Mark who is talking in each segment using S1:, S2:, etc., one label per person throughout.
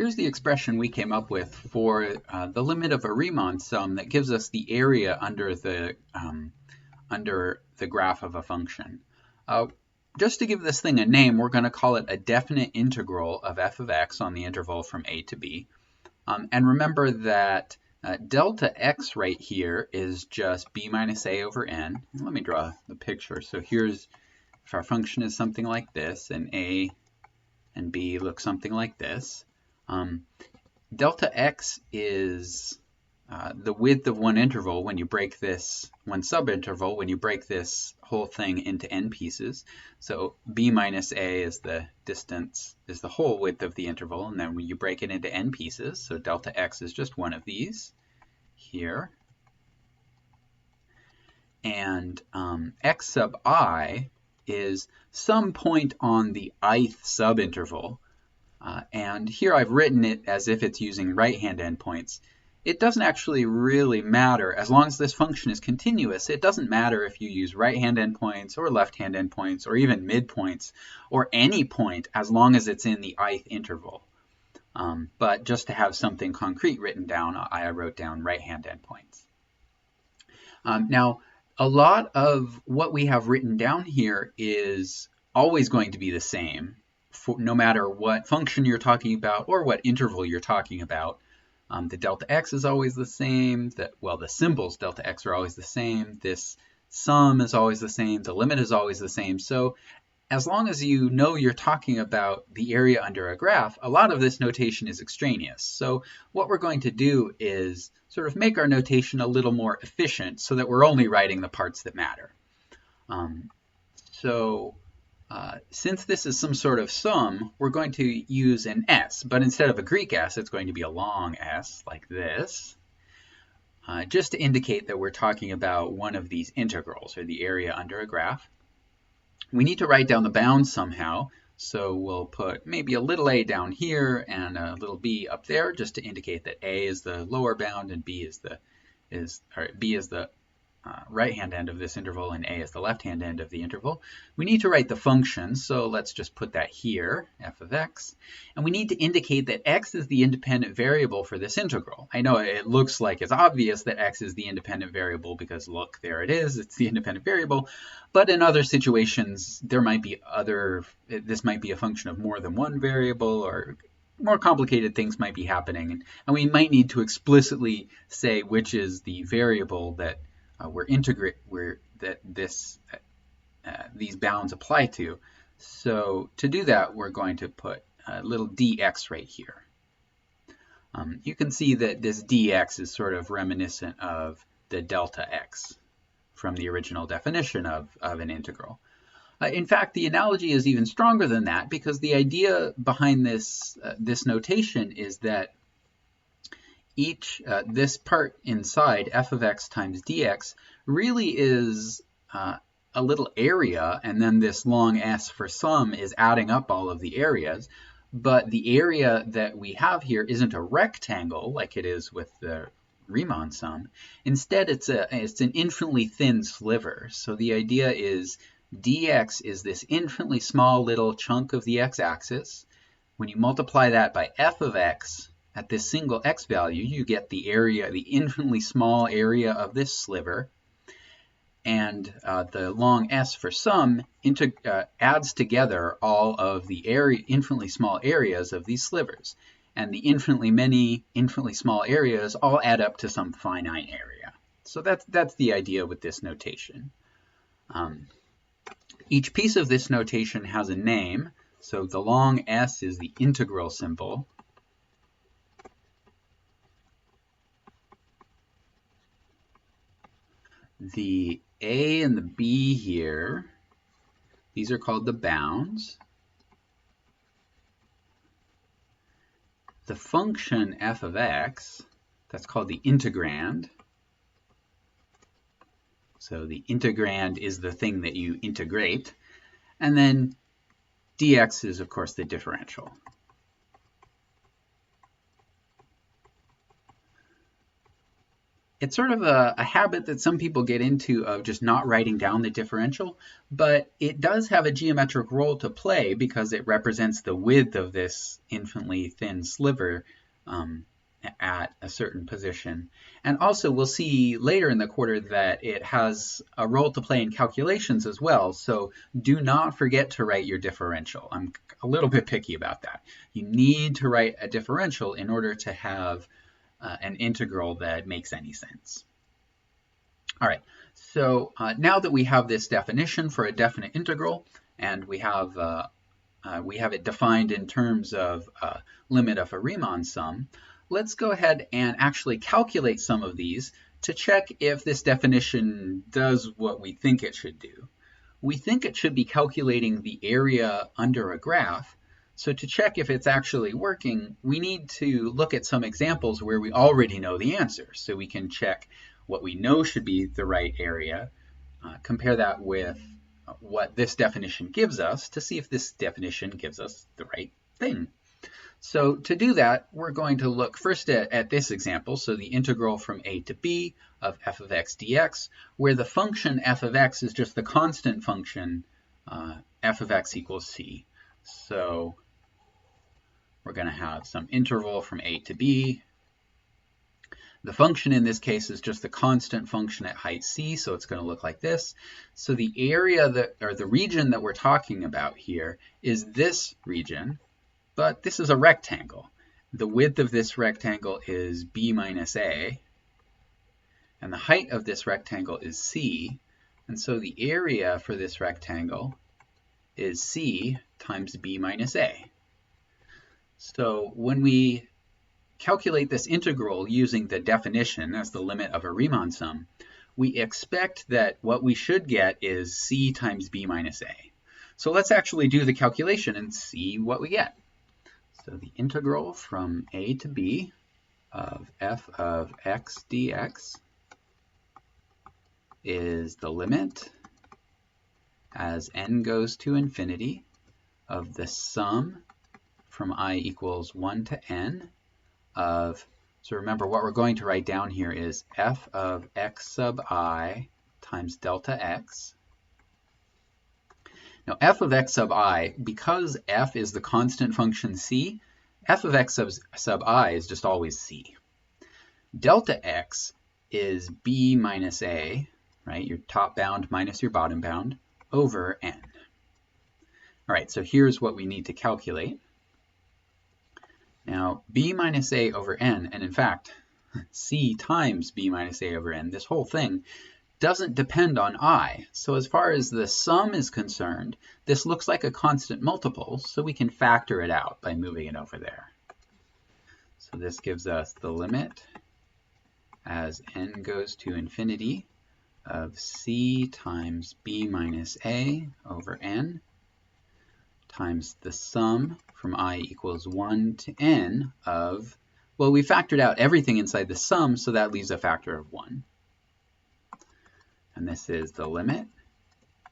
S1: here's the expression we came up with for the limit of a Riemann sum that gives us the area under the graph of a function. Just to give this thing a name, we're going to call it a definite integral of f of x on the interval from a to b. And remember that delta x right here is just b minus a over n. Let me draw the picture. So here's, if our function is something like this, and a and b look something like this, delta x is the width of one interval when you break this, one subinterval, when you break this whole thing into n pieces. So b minus a is the distance, is the whole width of the interval, and then when you break it into n pieces, so delta x is just one of these here. And x sub I is some point on the ith subinterval. And here I've written it as if it's using right-hand endpoints. It doesn't actually really matter. As long as this function is continuous, it doesn't matter if you use right-hand endpoints or left-hand endpoints or even midpoints or any point as long as it's in the ith interval. But just to have something concrete written down, I wrote down right-hand endpoints. Now, a lot of what we have written down here is always going to be the same, no matter what function you're talking about or what interval you're talking about. The delta x is always the same. The symbols delta x are always the same. This sum is always the same. The limit is always the same. So as long as you know you're talking about the area under a graph, a lot of this notation is extraneous. So what we're going to do is sort of make our notation a little more efficient so that we're only writing the parts that matter. Since this is some sort of sum, we're going to use an s, but instead of a Greek s, it's going to be a long s, like this, just to indicate that we're talking about one of these integrals, or the area under a graph. We need to write down the bounds somehow, so we'll put maybe a little a down here and a little b up there, just to indicate that a is the lower bound and b is the right-hand end of this interval and a is the left-hand end of the interval. We need to write the function, so let's just put that here, f of x. And we need to indicate that x is the independent variable for this integral. I know it looks like it's obvious that x is the independent variable because look, there it is, it's the independent variable. But in other situations, there might be this might be a function of more than one variable, or more complicated things might be happening. And we might need to explicitly say which is the variable that these bounds apply to. So to do that, we're going to put a little dx right here. You can see that this dx is sort of reminiscent of the delta x from the original definition of an integral. In fact, the analogy is even stronger than that, because the idea behind this notation is that this part inside f of x times dx really is a little area, and then this long s for sum is adding up all of the areas. But the area that we have here isn't a rectangle like it is with the Riemann sum. Instead, it's an infinitely thin sliver. So the idea is dx is this infinitely small little chunk of the x-axis. When you multiply that by f of x, at this single x value, you get the area, the infinitely small area of this sliver, and the long s for sum adds together all of the infinitely small areas of these slivers. And the infinitely many, infinitely small areas all add up to some finite area. So that's the idea with this notation. Each piece of this notation has a name. So the long s is the integral symbol. The a and the b here, these are called the bounds. The function f of x, that's called the integrand. So the integrand is the thing that you integrate. And then dx is, of course, the differential. It's sort of a habit that some people get into of just not writing down the differential, but it does have a geometric role to play because it represents the width of this infinitely thin sliver at a certain position. And also we'll see later in the quarter that it has a role to play in calculations as well. So do not forget to write your differential. I'm a little bit picky about that. You need to write a differential in order to have an integral that makes any sense. All right, so now that we have this definition for a definite integral, and we have it defined in terms of limit of a Riemann sum, let's go ahead and actually calculate some of these to check if this definition does what we think it should do. We think it should be calculating the area under a graph. So to check if it's actually working, we need to look at some examples where we already know the answer. So we can check what we know should be the right area, compare that with what this definition gives us to see if this definition gives us the right thing. So to do that, we're going to look first at this example, so the integral from a to b of f of x dx, where the function f of x is just the constant function f of x equals c. So we're going to have some interval from a to b. The function in this case is just the constant function at height c, so it's going to look like this. So the area or the region that we're talking about here is this region, but this is a rectangle. The width of this rectangle is b minus a, and the height of this rectangle is c, and so the area for this rectangle is c times b minus a. So when we calculate this integral using the definition as the limit of a Riemann sum, we expect that what we should get is c times b minus a. So let's actually do the calculation and see what we get. So the integral from a to b of f of x dx is the limit as n goes to infinity of the sum from I equals 1 to n of, so remember what we're going to write down here is f of x sub I times delta x. Now f of x sub I, because f is the constant function c, f of x sub I is just always c. Delta x is b minus a, right, your top bound minus your bottom bound, over n. All right, so here's what we need to calculate. Now, b minus a over n, and in fact, c times b minus a over n, this whole thing doesn't depend on I. So as far as the sum is concerned, this looks like a constant multiple, so we can factor it out by moving it over there. So this gives us the limit as n goes to infinity of c times b minus a over n times the sum from I equals 1 to n of, well, we factored out everything inside the sum, so that leaves a factor of 1. And this is the limit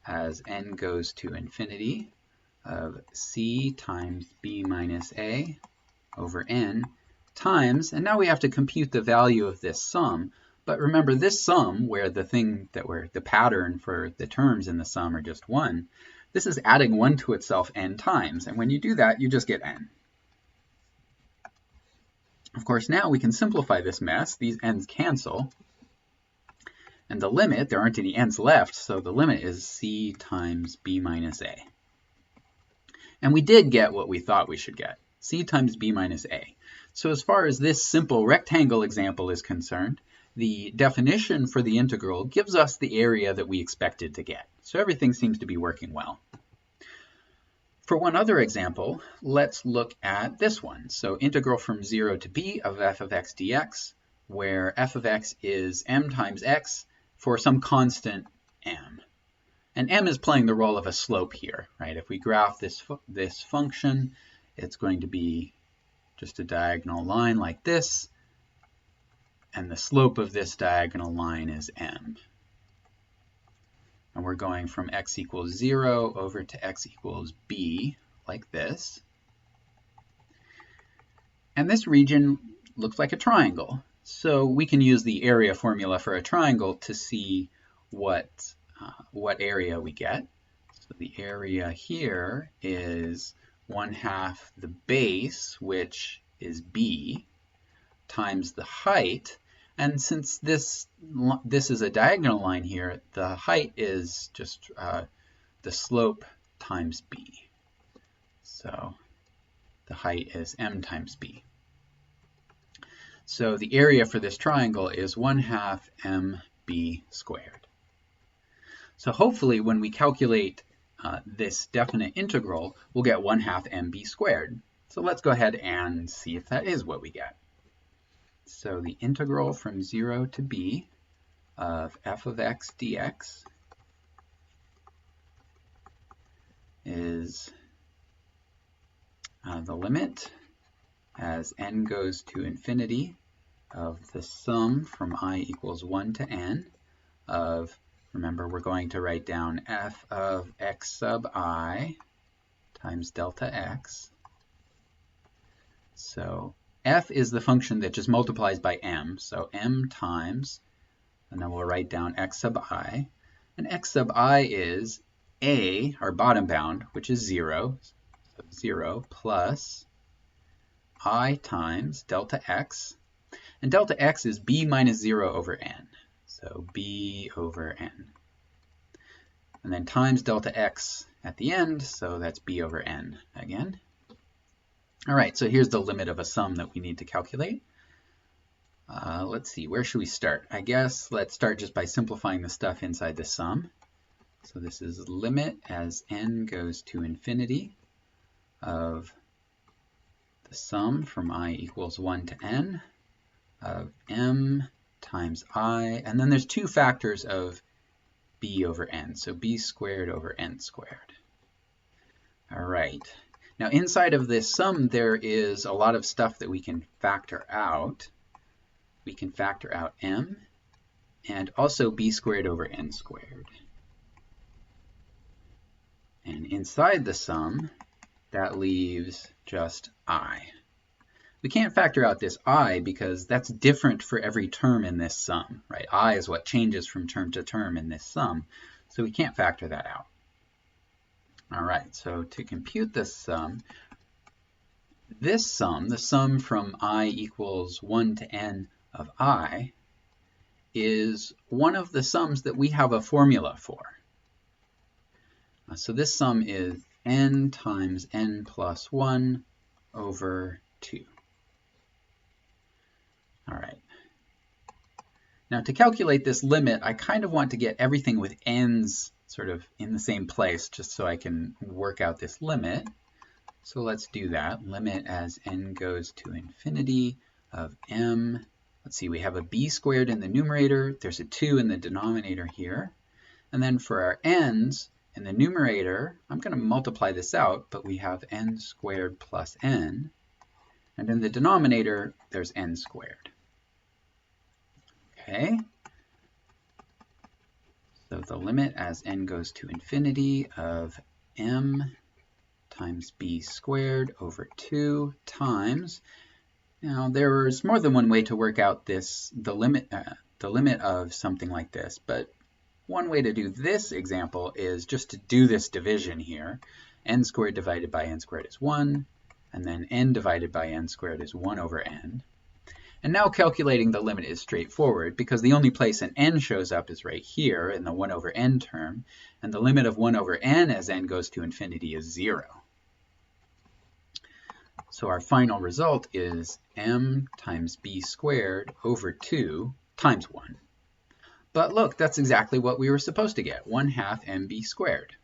S1: as n goes to infinity of c times b minus a over n times, and now we have to compute the value of this sum. But remember, this sum, where the pattern for the terms in the sum are just 1, this is adding 1 to itself n times, and when you do that, you just get n. Of course, now we can simplify this mess. These n's cancel, and the limit, there aren't any n's left, so the limit is c times b minus a. And we did get what we thought we should get, c times b minus a. So as far as this simple rectangle example is concerned, the definition for the integral gives us the area that we expected to get. So everything seems to be working well. For one other example, let's look at this one. So integral from 0 to b of f of x dx, where f of x is m times x for some constant m. And m is playing the role of a slope here, right? If we graph this function, it's going to be just a diagonal line like this, and the slope of this diagonal line is m. And we're going from x equals 0 over to x equals b, like this. And this region looks like a triangle. So we can use the area formula for a triangle to see what area we get. So the area here is 1/2 the base, which is b, times the height. And since this is a diagonal line here, the height is just the slope times b. So the height is m times b. So the area for this triangle is 1/2 mb squared. So hopefully when we calculate this definite integral, we'll get 1/2 mb squared. So let's go ahead and see if that is what we get. So the integral from 0 to b of f of x dx is the limit as n goes to infinity of the sum from I equals 1 to n of, remember we're going to write down f of x sub I times delta x. So f is the function that just multiplies by m, so m times, and then we'll write down x sub I, and x sub I is a, our bottom bound, which is 0, so 0 plus I times delta x, and delta x is b minus 0 over n, so b over n, and then times delta x at the end, so that's b over n again. All right, so here's the limit of a sum that we need to calculate. Let's see, where should we start? I guess let's start just by simplifying the stuff inside the sum. So this is limit as n goes to infinity of the sum from I equals 1 to n of m times I, and then there's two factors of b over n, so b squared over n squared. All right. Now inside of this sum there is a lot of stuff that we can factor out. We can factor out m and also b squared over n squared. And inside the sum that leaves just I. We can't factor out this I because that's different for every term in this sum, right? I is what changes from term to term in this sum, so we can't factor that out. All right, so to compute this sum, the sum from I equals 1 to n of I, is one of the sums that we have a formula for. So this sum is n times n plus 1 over 2. All right. Now to calculate this limit, I kind of want to get everything with n's sort of in the same place just so I can work out this limit. So let's do that. Limit as n goes to infinity of m. Let's see, we have a b squared in the numerator. There's a 2 in the denominator here. And then for our n's, in the numerator, I'm going to multiply this out, but we have n squared plus n. And in the denominator, there's n squared. Okay. So the limit as n goes to infinity of m times b squared over 2 times, now there's more than one way to work out this, the limit of something like this, but one way to do this example is just to do this division here. N squared divided by n squared is 1, and then n divided by n squared is 1 over n. And now calculating the limit is straightforward because the only place an n shows up is right here in the 1 over n term, and the limit of 1 over n as n goes to infinity is 0. So our final result is m times b squared over 2 times 1. But look, that's exactly what we were supposed to get, 1/2 mb squared.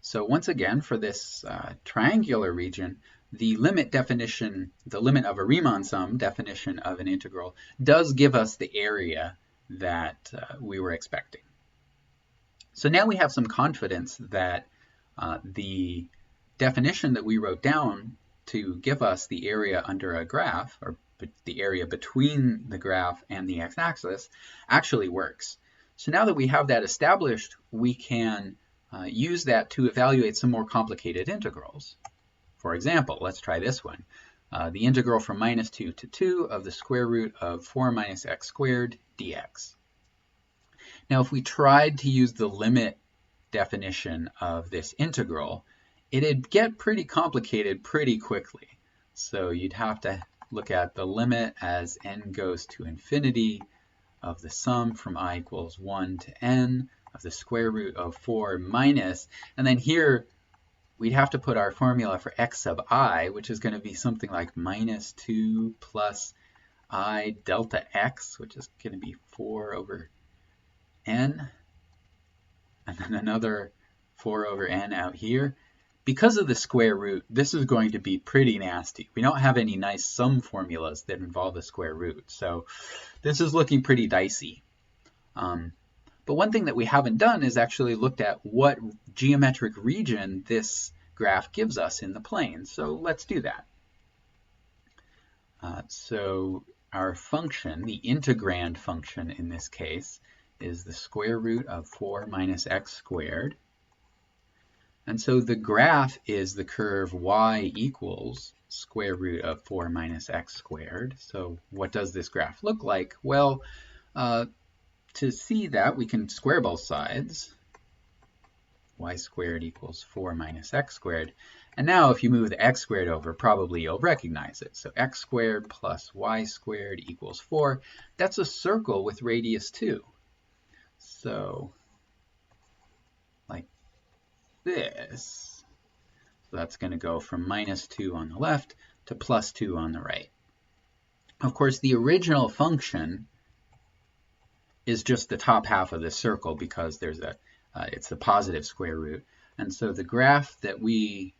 S1: So once again, for this triangular region, the limit definition, the limit of a Riemann sum definition of an integral does give us the area that we were expecting. So now we have some confidence that the definition that we wrote down to give us the area under a graph, or the area between the graph and the x-axis, actually works. So now that we have that established, we can use that to evaluate some more complicated integrals. For example, let's try this one. the integral from minus 2 to 2 of the square root of 4 minus x squared dx. Now, if we tried to use the limit definition of this integral, it'd get pretty complicated pretty quickly. So you'd have to look at the limit as n goes to infinity of the sum from I equals 1 to n of the square root of 4 minus, and then here we'd have to put our formula for x sub I, which is going to be something like minus 2 plus I delta x, which is going to be 4 over n, and then another 4 over n out here. Because of the square root, this is going to be pretty nasty. We don't have any nice sum formulas that involve the square root, so this is looking pretty dicey. But one thing that we haven't done is actually looked at what geometric region this graph gives us in the plane. So let's do that. So our function, the integrand function in this case, is the square root of 4 minus x squared. And so the graph is the curve y equals square root of 4 minus x squared. So what does this graph look like? Well, to see that, we can square both sides. Y squared equals 4 minus x squared. And now if you move the x squared over, probably you'll recognize it. So x squared plus y squared equals 4. That's a circle with radius 2. So like this. So that's going to go from minus 2 on the left to plus 2 on the right. Of course, the original function is just the top half of the circle because there's it's the positive square root. And so the graph that we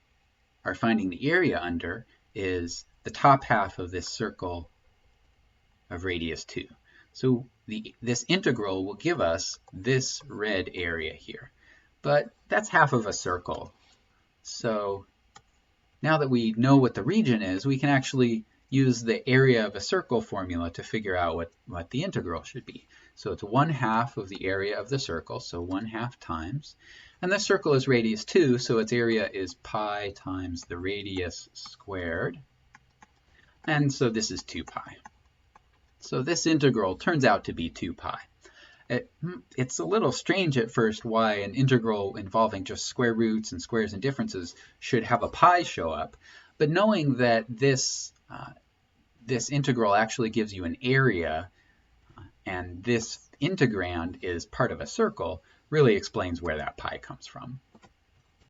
S1: are finding the area under is the top half of this circle of radius 2. So this integral will give us this red area here. But that's half of a circle. So now that we know what the region is, we can actually use the area of a circle formula to figure out what the integral should be. So it's 1/2 of the area of the circle, so 1/2 times. And this circle is radius 2, so its area is pi times the radius squared. And so this is 2 pi. So this integral turns out to be 2 pi. It's a little strange at first why an integral involving just square roots and squares and differences should have a pi show up. But knowing that this integral actually gives you an area, and this integrand is part of a circle, really explains where that pi comes from.